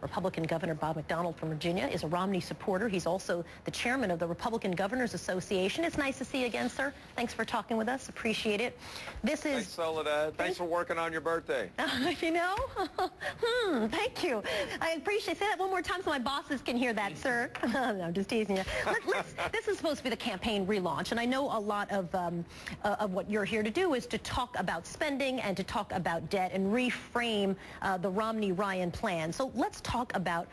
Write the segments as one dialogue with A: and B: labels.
A: Republican Governor Bob McDonnell from Virginia is a Romney supporter. He's also the chairman of the Republican Governors Association. It's nice to see you again, sir. Thanks for talking with us. Appreciate it. This is...
B: Thanks, Soledad. Thanks for working on your birthday.
A: You know? Thank you. I appreciate it. Say that one more time so my bosses can hear that, sir. No, I'm just teasing you. This is supposed to be the campaign relaunch, and I know a lot of what you're here to do is to talk about spending and to talk about debt and reframe the Romney-Ryan plan. So let's talk about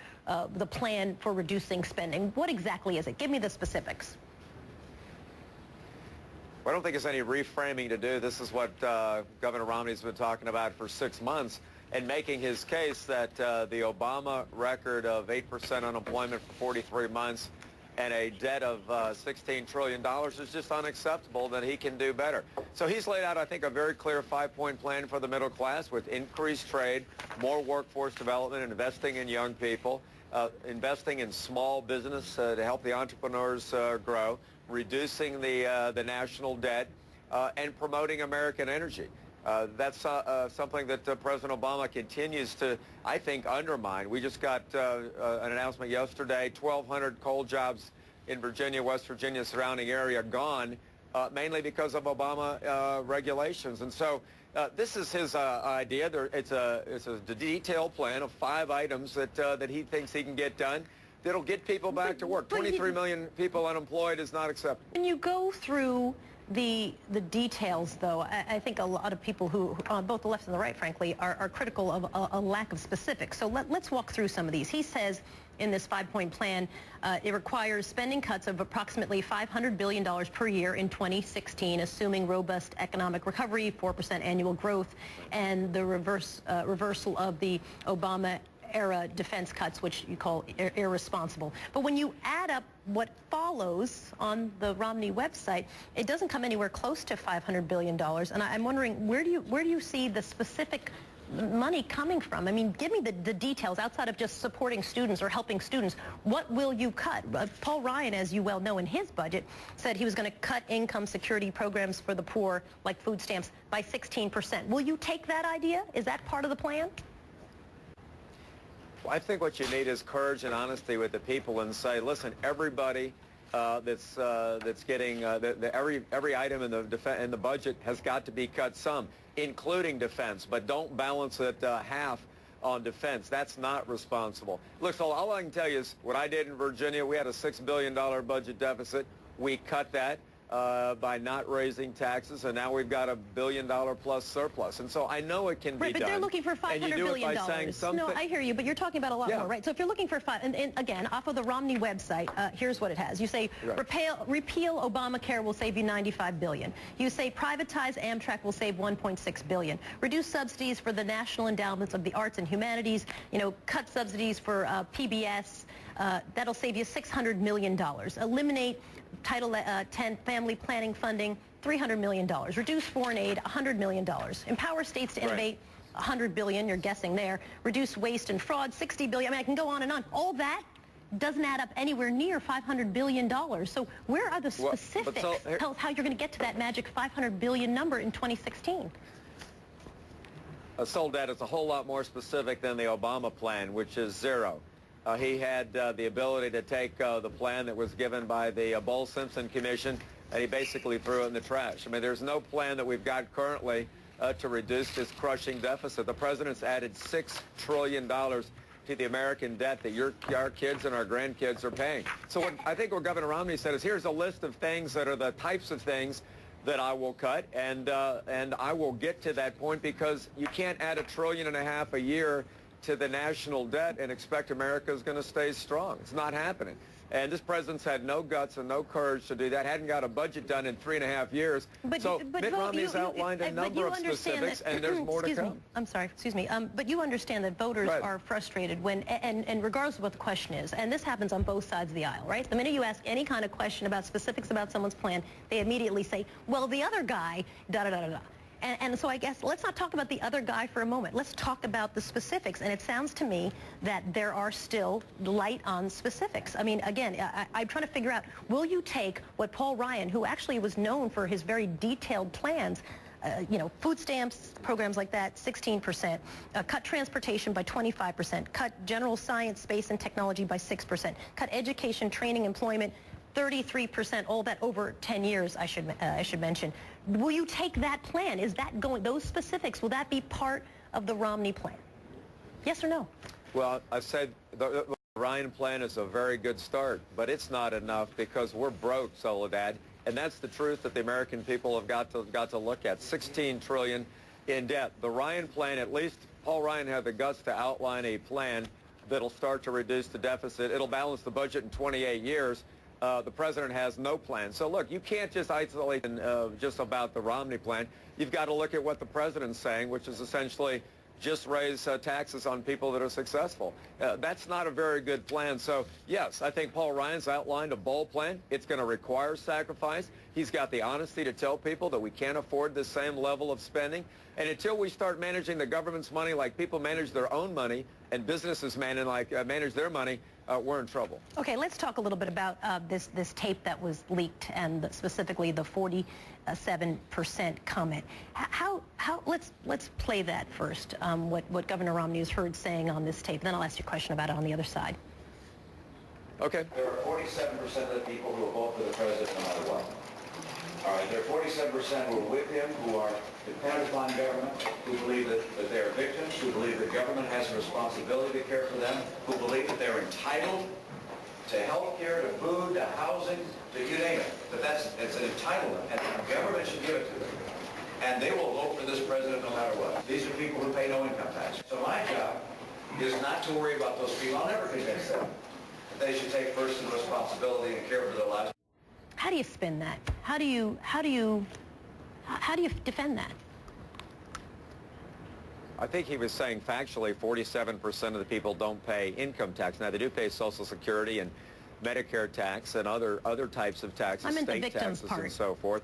A: the plan for reducing spending. What exactly is it? Give me the specifics.
B: Well, I don't think there's any reframing to do. This is what Governor Romney's been talking about for 6 months and making his case that the Obama record of 8% unemployment for 43 months and a debt of $16 trillion is just unacceptable, that he can do better. So he's laid out, I think, a very clear 5-point plan for the middle class with increased trade, more workforce development, investing in young people, investing in small business to help the entrepreneurs grow, reducing the national debt, and promoting American energy. That's something that President Obama continues to, I think, undermine. We just got an announcement yesterday, 1,200 coal jobs in Virginia, West Virginia, surrounding area gone, mainly because of Obama regulations. And so this is his idea. It's a detailed plan of 5 items that he thinks he can get done that'll get people back to work. 23 million people unemployed is not acceptable.
A: When you go through the details, though, I think a lot of people who, on both the left and the right, frankly, are critical of a lack of specifics. So let's walk through some of these. He says in this 5-point plan, it requires spending cuts of approximately $500 billion per year in 2016, assuming robust economic recovery, 4% annual growth, and the reversal of the Obama-era defense cuts, which you call irresponsible. But when you add up what follows on the Romney website, it doesn't come anywhere close to $500 billion. And I'm wondering, where do you see the specific money coming from? I mean, give me the details outside of just supporting students or helping students. What will you cut? Paul Ryan, as you well know, in his budget, said he was going to cut income security programs for the poor, like food stamps, by 16%. Will you take that idea? Is that part of the plan?
B: Well, I think what you need is courage and honesty with the people and say, listen, everybody that's getting every item in the budget has got to be cut some, including defense, but don't balance it half on defense. That's not responsible. Look, so all I can tell you is what I did in Virginia. We had a $6 billion budget deficit. We cut that by not raising taxes, and now we've got $1 billion plus surplus. And so I know it can be done.
A: Right, but they're looking for $500 billion. No, I hear you, but you're talking about a lot more, right? So if you're looking for and again, off of the Romney website, here's what it has. You say repeal Obamacare will save you $95 billion. You say privatize Amtrak will save $1.6 billion. Reduce subsidies for the national endowments of the arts and humanities. You know, cut subsidies for PBS. That'll save you $600 million. Eliminate Title 10 family planning funding, $300 million. Reduce foreign aid, $100 million. Empower states to innovate, $100 billion, you're guessing there. Reduce waste and fraud, $60 billion. I mean, I can go on and on. All that doesn't add up anywhere near $500 billion. So where are the specifics? Tell us how you're going to get to that magic $500 billion number in 2016.
B: Soledad is a whole lot more specific than the Obama plan, which is zero. He had the ability to take the plan that was given by the Bowles-Simpson Commission, and he basically threw it in the trash. I mean, there's no plan that we've got currently to reduce this crushing deficit. The president's added $6 trillion to the American debt that our kids and our grandkids are paying. So I think what Governor Romney said is, here's a list of things that are the types of things that I will cut, and I will get to that point, because you can't add $1.5 trillion a year to the national debt and expect America is going to stay strong. It's not happening. And this president's had no guts and no courage to do that. Hadn't got a budget done in 3.5 years. Mitt Romney's outlined a number of specifics, and there's more to come.
A: I'm sorry, excuse me. But you understand that voters are frustrated when, and regardless of what the question is, and this happens on both sides of the aisle, right? The minute you ask any kind of question about specifics about someone's plan, they immediately say, well, the other guy, da-da-da-da-da. And so I guess let's not talk about the other guy for a moment. Let's talk about the specifics. And it sounds to me that there are still light on specifics. I mean, again, I'm trying to figure out, will you take what Paul Ryan, who actually was known for his very detailed plans, food stamps, programs like that, 16%. Cut transportation by 25%. Cut general science, space, and technology by 6%. Cut education, training, employment, 33%, all that over 10 years, I should mention. Will you take that plan? Is that going, those specifics, will that be part of the Romney plan? Yes or no?
B: Well, I said the Ryan plan is a very good start, but it's not enough because we're broke, Soledad, and that's the truth that the American people have got to look at. $16 trillion in debt. The Ryan plan, at least Paul Ryan had the guts to outline a plan that'll start to reduce the deficit. It'll balance the budget in 28 years. The president has no plan. So, look, you can't just isolate just about the Romney plan. You've got to look at what the president's saying, which is essentially just raise taxes on people that are successful. That's not a very good plan. So, yes, I think Paul Ryan's outlined a bold plan. It's going to require sacrifice. He's got the honesty to tell people that we can't afford the same level of spending. And until we start managing the government's money like people manage their own money and businesses manage their money, we're in trouble.
A: Okay, let's talk a little bit about this tape that was leaked and specifically the 47% comment. Let's play that first. What Governor Romney has heard saying on this tape. Then I'll ask you a question about it on the other side.
C: Okay. There are 47% of the people who will vote for the president no matter what. All right, there are 47% who are with him, who are dependent upon government, who believe that they are victims, who believe that government has a responsibility to care for them, who believe that they're entitled to health care, to food, to housing, to you name it. That it's an entitlement, and the government should give it to them. And they will vote for this president no matter what. These are people who pay no income tax. So my job is not to worry about those people. I'll never convince them that they should take personal responsibility and care for their lives.
A: How do you spin that? How do you defend that?
B: I think he was saying factually 47% of the people don't pay income tax. Now, they do pay Social Security and Medicare tax and other types of taxes, state taxes and so forth.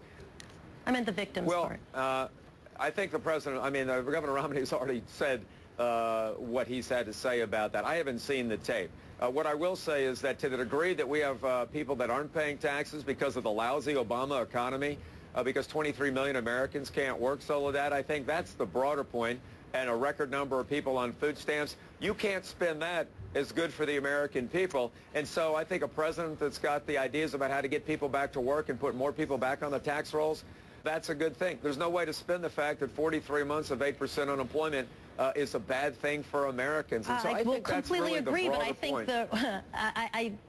A: I meant the victims part.
B: Well, I think the president, Governor Romney has already said what he's had to say about that. I haven't seen the tape. What I will say is that to the degree that we have people that aren't paying taxes because of the lousy Obama economy, because 23 million Americans can't work, Soledad, I think that's the broader point, and a record number of people on food stamps. You can't spin that as good for the American people. And so I think a president that's got the ideas about how to get people back to work and put more people back on the tax rolls, that's a good thing. There's no way to spin the fact that 43 months of 8% unemployment is a bad thing for Americans. And so I think that's really the broader point.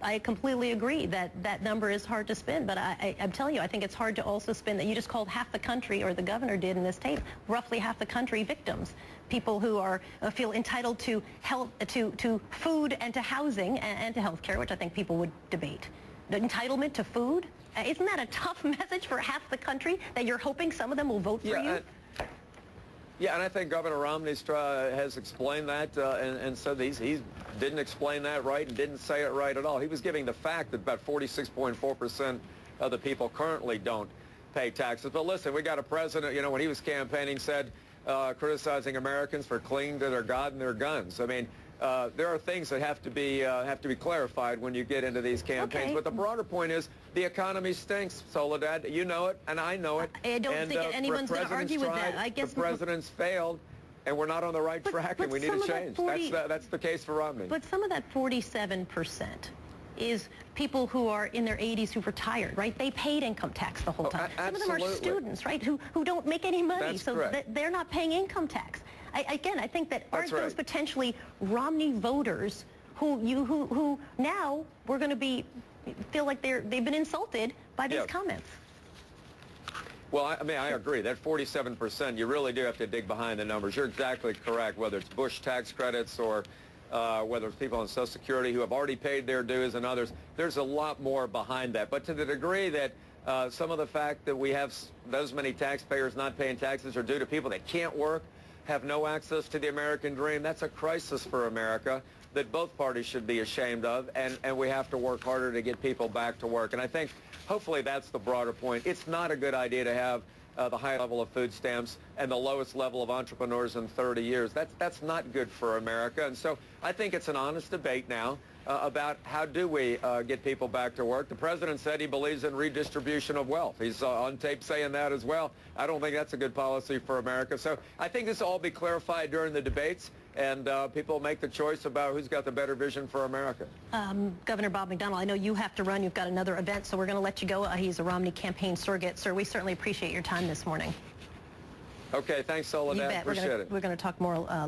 A: I completely agree that that number is hard to spin, but I'm telling you, I think it's hard to also spin that you just called half the country, or the governor did in this tape, roughly half the country victims. People who feel entitled to health, to food and to housing and to health care, which I think people would debate. The entitlement to food? Isn't that a tough message for half the country, that you're hoping some of them will vote for you?
B: Yeah, and I think Governor Romney has explained that and said he didn't explain that right and didn't say it right at all. He was giving the fact that about 46.4% of the people currently don't pay taxes. But listen, we got a president, when he was campaigning, said criticizing Americans for clinging to their God and their guns. I mean, there are things that have to be clarified when you get into these campaigns. Okay. But the broader point is the economy stinks, Soledad. You know it, and I know it.
A: I don't think anyone's going to argue with that. I guess
B: the president's failed, and we're not on the right track, and we need a change. That's the case for Romney.
A: But some of that 47% is people who are in their 80s who've retired, right? They paid income tax the whole time. Some of them are students, right, who don't make any money.
B: That's correct.
A: They're not paying income tax. Again, I think that aren't those potentially Romney voters who now we're going to feel like they've been insulted by these comments?
B: Well, I agree. That 47%, you really do have to dig behind the numbers. You're exactly correct, whether it's Bush tax credits or whether it's people on Social Security who have already paid their dues and others. There's a lot more behind that. But to the degree that some of the fact that we have those many taxpayers not paying taxes are due to people that can't work, have no access to the American dream, that's a crisis for America that both parties should be ashamed of, and we have to work harder to get people back to work. And I think hopefully that's the broader point. It's not a good idea to have the high level of food stamps and the lowest level of entrepreneurs in 30 years. That's not good for America. And so I think it's an honest debate now about how do we get people back to work. The president said he believes in redistribution of wealth. He's on tape saying that as well. I don't think that's a good policy for America. So I think this will all be clarified during the debates, and people make the choice about who's got the better vision for America.
A: Governor Bob McDonnell, I know you have to run. You've got another event, so we're going to let you go. He's a Romney campaign surrogate. Sir, we certainly appreciate your time this morning.
B: Okay, thanks, Soledad.
A: You bet.
B: Appreciate it.
A: We're going to talk more later.